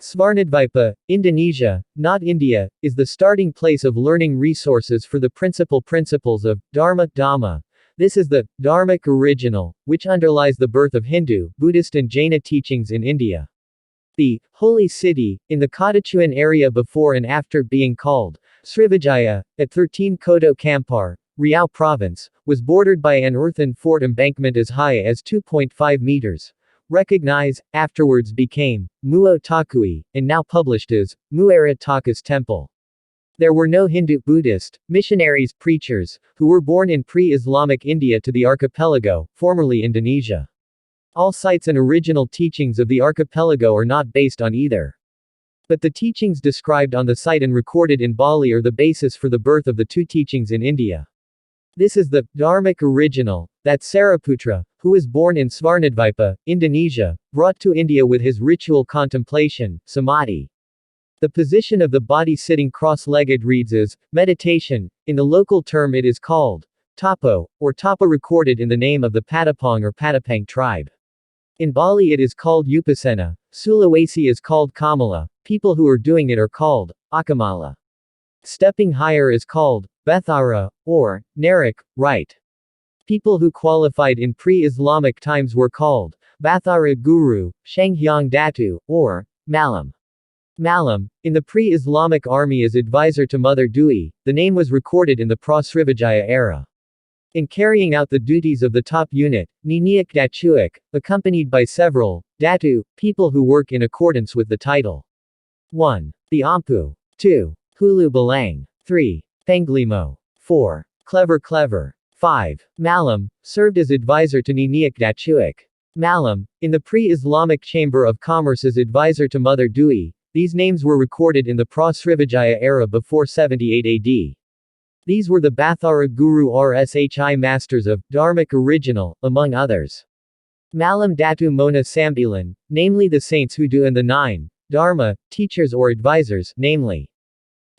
Svarnadvipa, Indonesia, not India, is the starting place of learning resources for the principal principles of Dharma Dhamma. This is the Dharmic original, which underlies the birth of Hindu, Buddhist and Jaina teachings in India. The holy city, in the Kadatuan area before and after being called Srivijaya, at 13 Koto Kampar, Riau province, was bordered by an earthen fort embankment as high as 2.5 meters. Recognize, afterwards became, Muo Takui, and now published as, Muara Takus Temple. There were no Hindu, Buddhist, missionaries, preachers, who were born in pre-Islamic India to the archipelago, formerly Indonesia. All sites and original teachings of the archipelago are not based on either. But the teachings described on the site and recorded in Bali are the basis for the birth of the two teachings in India. This is the Dharmic original, that Sariputra, who was born in Svarnadvipa, Indonesia, brought to India with his ritual contemplation, samadhi. The position of the body sitting cross-legged reads as meditation. In the local term it is called tapo, or tapa, recorded in the name of the Patapong or Patapang tribe. In Bali it is called upasana, Sulawesi is called kamala, people who are doing it are called akamala. Stepping higher is called Bethara, or Narak, right. People who qualified in pre-Islamic times were called Bathara Guru, Shanghyang Datu, or Malim. Malim, in the pre-Islamic army as advisor to Mother Dui, the name was recorded in the pra-Srivijaya era. In carrying out the duties of the top unit, Niniak Datuik, accompanied by several Datu, people who work in accordance with the title. 1. The Ampu. 2. Hulu Balang. 3. Penglimo. 4. Clever. 5. Malim, served as advisor to Niniak Datuik. Malim, in the pre-Islamic Chamber of Commerce as advisor to Mother Dui, these names were recorded in the pra-Srivijaya era before 78 AD. These were the Bathara Guru Rshi masters of Dharmic original, among others. Malim Datu Mona Sambilan, namely the saints who do and the 9 Dharma teachers or advisors, namely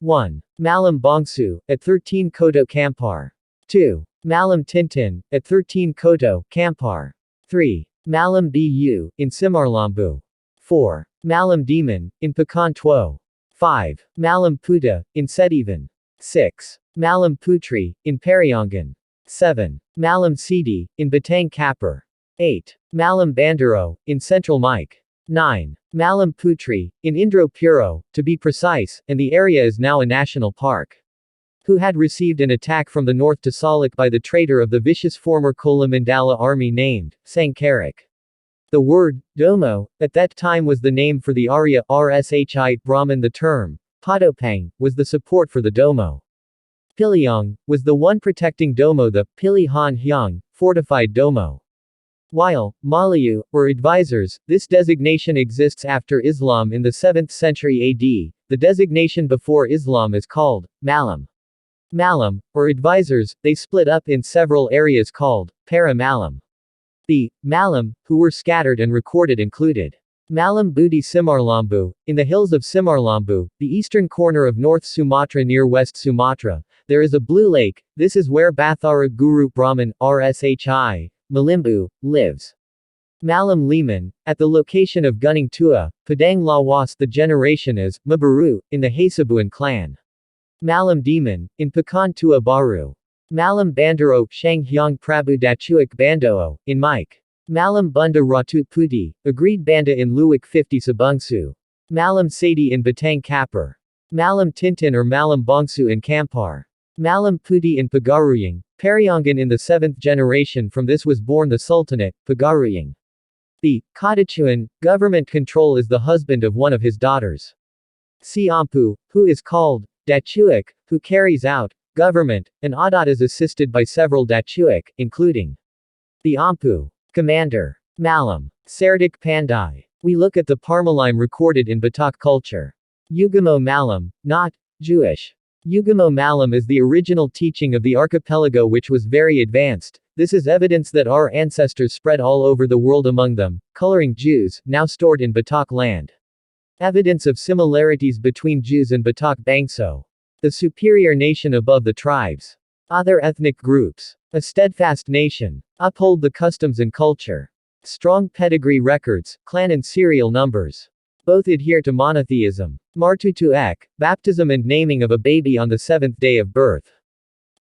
1. Malim Bongsu, at 13 Koto Kampar. 2. Malim Tintin, at 13 Koto Kampar. 3. Malim Bu, in Simarlambu. 4. Malim Demon, in Pekan Tuo. 5. Malim Puta, in Setivan. 6. Malim Putri, in Pariongan. 7. Malim Sidi, in Batang Kapur. 8. Malim Bandaro, in Central Mike. 9. Malim Putri, in Indro Puro, to be precise, and the area is now a national park. Who had received an attack from the north to Salak by the traitor of the vicious former Kola-Mandala army named Sangkarak. The word Domo, at that time was the name for the Arya Rshi Brahmin. The term Padopang was the support for the Domo. Piliang was the one protecting Domo, the Pilihan Hyang, fortified Domo. While Malayu, or advisors, this designation exists after Islam in the 7th century AD, the designation before Islam is called Malim. Malim, or advisors, they split up in several areas called Para Malim. The Malim, who were scattered and recorded included Malim Budi Simarlambu, in the hills of Simarlambu, the eastern corner of North Sumatra near West Sumatra, there is a blue lake. This is where Bathara Guru Brahman, Rshi, Malimbu, lives. Malim Liman, at the location of Gunung Tua, Padang Lawas, the generation is Mabaru, in the Hasabuan clan. Malim Demon, in Pekan Tua Baru. Malim Bandaro, Shanghyang Prabu Dachuik Bandoo, in Mike. Malim Bunda Ratu Puti, agreed Banda in Luwak 50 Sabungsu. Malim Sadi in Batang Kapur. Malim Tintin or Malim Bongsu in Kampar. Malim Puti in Pagaruyang, Pariongan in the 7th generation. From this was born the Sultanate, Pagaruyang. The Kadatuan government control is the husband of one of his daughters. Si Ampu, who is called Dachuik, who carries out government, and Adat is assisted by several Dachuik, including the Ampu commander, Malim Sardik Pandai. We look at the Parmalim recorded in Batak culture. Ugamo Malim, not Jewish. Ugamo Malim is the original teaching of the archipelago, which was very advanced. This is evidence that our ancestors spread all over the world, among them, coloring Jews, now stored in Batak land. Evidence of similarities between Jews and Batak Bangso, the superior nation above the tribes. Other ethnic groups. A steadfast nation. Uphold the customs and culture. Strong pedigree records, clan and serial numbers. Both adhere to monotheism. Martutu Ek, baptism and naming of a baby on the 7th day of birth.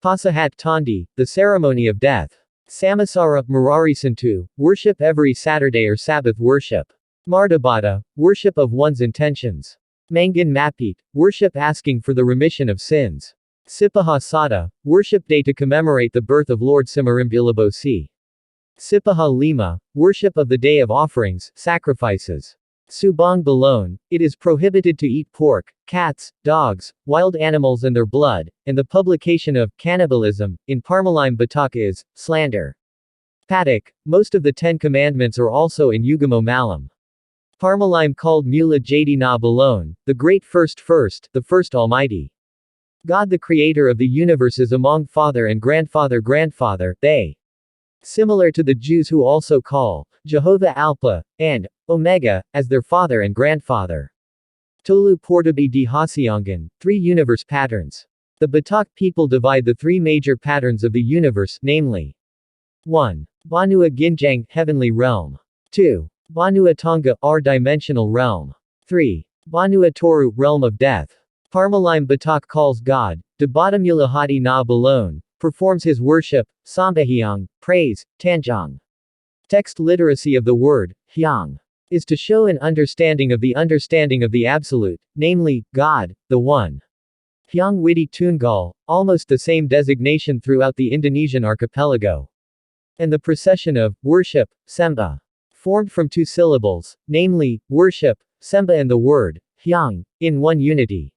Pasahat Tandi, the ceremony of death. Samasara Mararisantu, worship every Saturday or Sabbath worship. Mardabata, worship of one's intentions. Mangan Mapit, worship asking for the remission of sins. Sipaha Sada, worship day to commemorate the birth of Lord Simarimbilabosi. Sipaha Lima, worship of the day of offerings, sacrifices. Subang Balone, it is prohibited to eat pork, cats, dogs, wild animals and their blood, and the publication of cannibalism in Parmalim Batak is slander. Patak, most of the 10 commandments are also in Ugamo Malam. Parmalim called Mula Jadi Na Balone, the great first, the first Almighty. God the creator of the universe is among father and grandfather, they. Similar to the Jews who also call Jehovah Alpha and Omega as their father and grandfather. Tolu Portabi di Hasiangan, 3 universe patterns. The Batak people divide the 3 major patterns of the universe, namely 1. Banua Ginjang, heavenly realm. 2. Banua Tonga, R-dimensional realm. 3. Banua Toru, realm of death. Parmalim Batak calls God, Debatamulahati na Balone, performs his worship, Sambahyang, praise, Tanjong. Text literacy of the word, Hyang, is to show an understanding of the absolute, namely, God, the One. Hyang Widi Tungal, almost the same designation throughout the Indonesian archipelago. And the procession of worship, Semba, formed from 2 syllables, namely, worship, Semba and the word, Hyang, in one unity.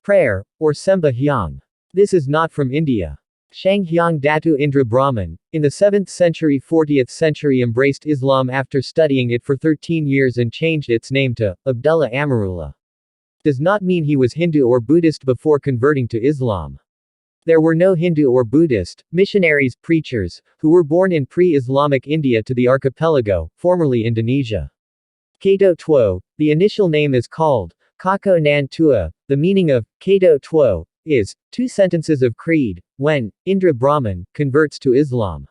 Prayer, or Semba Hyang. This is not from India. Shang Hyang Datu Indra Brahman, in the 7th century 40th century embraced Islam after studying it for 13 years and changed its name to Abdullah Amarullah. Does not mean he was Hindu or Buddhist before converting to Islam. There were no Hindu or Buddhist missionaries, preachers, who were born in pre-Islamic India to the archipelago, formerly Indonesia. Kato Tuo, the initial name is called Kako Nan Tua, the meaning of Kato Tuo is 2 sentences of creed, when Indra Brahman converts to Islam.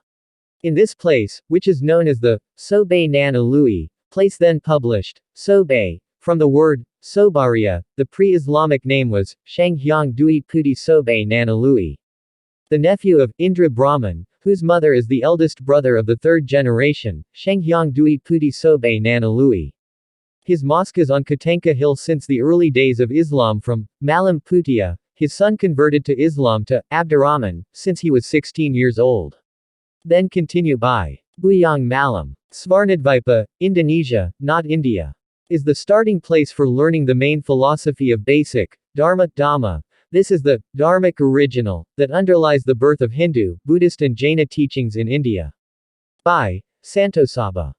In this place, which is known as the Sobe Nan Alui, place then published, Sobe, from the word Sobaria, the pre-Islamic name was Shang Hyang Dui Pudi Sobe Nan Alui. The nephew of Indra Brahman, whose mother is the eldest brother of the 3rd generation, Shang Hyang Dui Pudi Sobe Nan Alui. His mosque is on Katanka Hill since the early days of Islam from Malam Putia. His son converted to Islam to Abdurrahman, since he was 16 years old. Then continue by Buyang Malam. Svarnadvipa, Indonesia, not India, is the starting place for learning the main philosophy of basic Dharma, Dhamma. This is the Dharmic original that underlies the birth of Hindu, Buddhist and Jaina teachings in India. By Santo Saba.